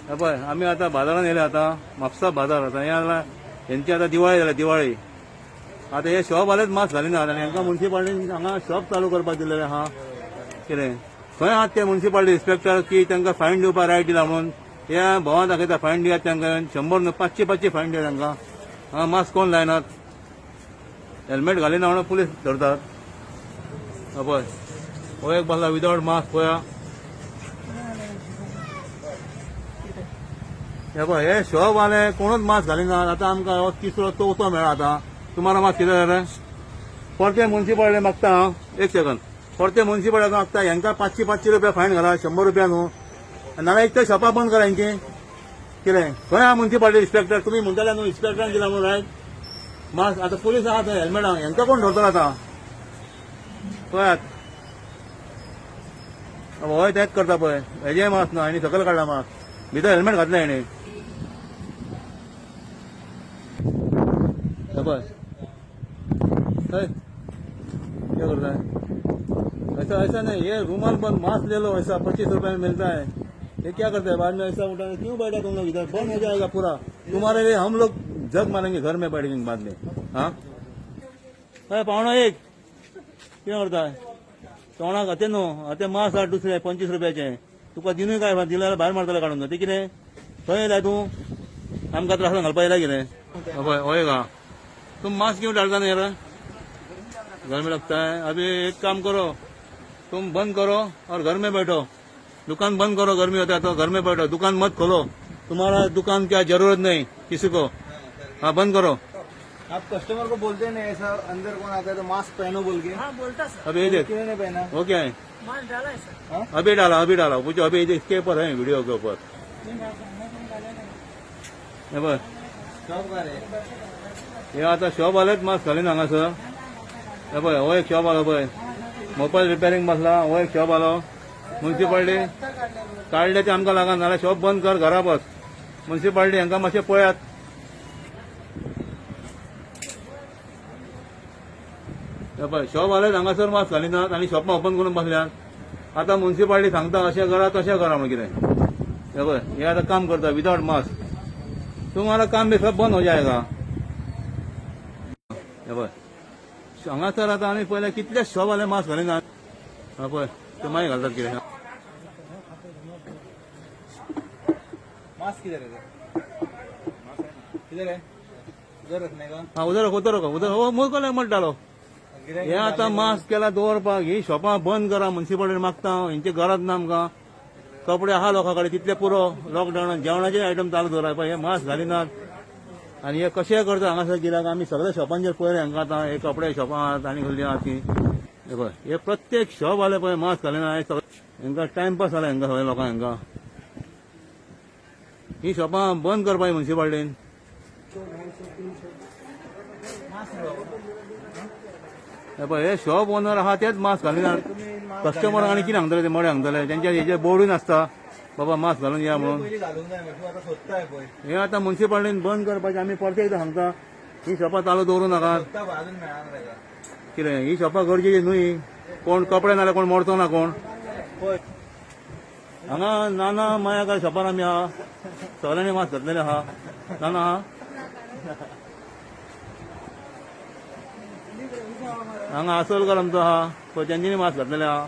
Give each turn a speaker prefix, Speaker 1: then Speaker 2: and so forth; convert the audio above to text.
Speaker 1: हे पळय आमी आता बाजारात येयले आता म्हापसा बाजार आता हे जाल्यार हेंची आता दिवाळी जाल्या दिवाळी आता हे शॉप वालेच मास्क घालिनात आनी हांकां म्युन्सिपाल्टीन हांगा शॉप चालू करपाक दिलेले आहा कितें खंय आहात ते म्युन्सिपाल्टी इन्स्पेक्टर की तांकां फायन दिवपाक रायट दिला म्हणून ह्या भोवान दाखयता फायन दियात तांकां 100 500 फायन दिया तांकां हांगा मास्क कोण लायनात हेल्मेट घालिना म्हणून पुलीस धरतात पळय हो एक बसला विदाउट मास्क पळया हे पळय हे शॉप वाले कोणूच मास्क घालिनात आता आमकां हो तिसरो चवथो मेळ्ळा आता तुम्हाला मास्क कितें जालें परते म्युन्सिपाल्टी मागता हांव एक सेकंद परते म्युन्सिपाल्टी मागता हांकां 500 रुपया फायन घाला 100 रुपया न्हू नाल्यार एक तर शॉपां बंद करा हेंची कितें खंय आहा म्युन्सिपाल्टी इन्स्पेक्टर तुमी म्हणटाले न्हू इन्स्पेक्टरान दिला म्हणून रायट मास्क आता पुलीस आहा थंय हेल्मेट हांकां कोण धरतलो आता पळयात हय तेंच करता पळय हेजे मास्क ना आनी सकयल काडला मास्क भितर हेल्मेट घातलें हेणें पळय क्या करता है ऐसा नहीं ये रूमाल बंद मास्क ले लो ऐसा 25 रुपए में मिलता है ये क्या करते हैं बाद में ऐसा उठा क्यों बैठा तुम लोग इधर बंद हो जाएगा पूरा तुम्हारे लिए हम लोग जग मारेंगे घर में बैठेंगे बाद में हाँ पावना एक क्या करता है तोंडाक आते न्हू आते मास्क हाड दुसरे 25 रुपयाचे तुका दिनूय काय दिल्यार भायर मारतले काडून ते कितें खंय येयला तूं आमकां त्रासान घालपा येयला कितें पळय हो एक तुम मास्क क्यों डालता नहीं यार घर में लगता है अभी एक काम करो तुम बंद करो और घर में बैठो दुकान बंद करो गर्मी होता है तो घर में बैठो दुकान मत खोलो तुम्हारा दुकान क्या जरूरत नहीं किसी को हाँ बंद करो
Speaker 2: आप कस्टमर को बोलते नहीं ऐसा अंदर कौन आता है तो मास्क पहनो बोल के
Speaker 3: हाँ बोलता सर
Speaker 1: अभी ये देख
Speaker 2: क्यों नहीं पहना
Speaker 1: वो क्या है
Speaker 3: मास्क डाला है सर
Speaker 1: अभी डाला पूछो अभी इसके ऊपर है वीडियो के ऊपर हे पळय
Speaker 2: शॉप का रे
Speaker 1: हे आता शॉप वालेच मास्क घालिना हांगासर हे पळय हो एक शॉप वालो पळय मोबाईल रिपेरिंग बसला हो एक शॉप वालो म्युन्सिपाल्टी काडले ते आमकां लागना नाल्यार शॉप बंद कर घरा बस म्युन्सिपाल्टी हांकां मातशें पळयात हे पळय शॉप वालेच हांगासर मास्क घालिनात आनी शॉपां ओपन करून बसल्यात आता म्युन्सिपाल्टी सांगता अशें करा तशें करा म्हण कितें हे पळय हे आता काम करता विदाउट मास्क तुम्हारा काम भी सब बंद हो जाएगा हे पळय हांगासर आता आमी पयले कितले शॉप वाले मास्क घालिनात हा पळय ते मागीर घालतात कितें
Speaker 2: मास्क किधर है किधर है उधर रखने का
Speaker 1: हाँ उधर हो मोकले मत डालो हे आता मास्क केला दवरपाक ही शॉपां बंद करा म्युन्सिपाल्टी मागता हांव हेंचे गरज ना आमकां कपडे आहा लोकां कडेन तितले पुरो लॉकडावनात जेवणाचे आयटम चालू दवराय पळय हे मास्क घालिनात आनी हे कशें करता हांगासर गिरायक आमी सगळ्या शॉपांचेर पळयले हांकां आतां हे कपडे शॉपां आहात आनी खंयची आहात ती हे पळय हे प्रत्येक शॉप वाले पळय मास्क घालिना हांकां टायमपास जाला हांकां सगळ्या लोकांक हांकां ही शॉपां बंद करपाची म्युन्सिपाल्टीन हे पळय हे शॉप ओनर आहा तेच मास्क घालिनात कस्टमर आनी कितें सांगतले ते मोडे सांगतले तेंच्या हेजेर बोर्डूय नासता बाबा मास्क घालून या म्हणून
Speaker 2: पयलीं घालूंक जाय तूं आतां सोदताय पळय
Speaker 1: हे आता म्युन्सिपाल्टीन बंद करपाचें आमी परते एकदां सांगता ही शॉपां चालू दवरूं नाकात
Speaker 2: सोदता अजून मेळना ताका
Speaker 1: कितें ही शॉपां गरजेची न्हय कोण कपडे नाल्यार कोण मोडचो ना कोण
Speaker 2: पळय
Speaker 1: हांगा नाना माया काय शॉपार आमी आहा सगळ्यांनी मास्क घातलेले आहा नाना आहा हांगा आसोलकर आमचो आहा पळय तेंच्यांनी मास्क घातलेले आहा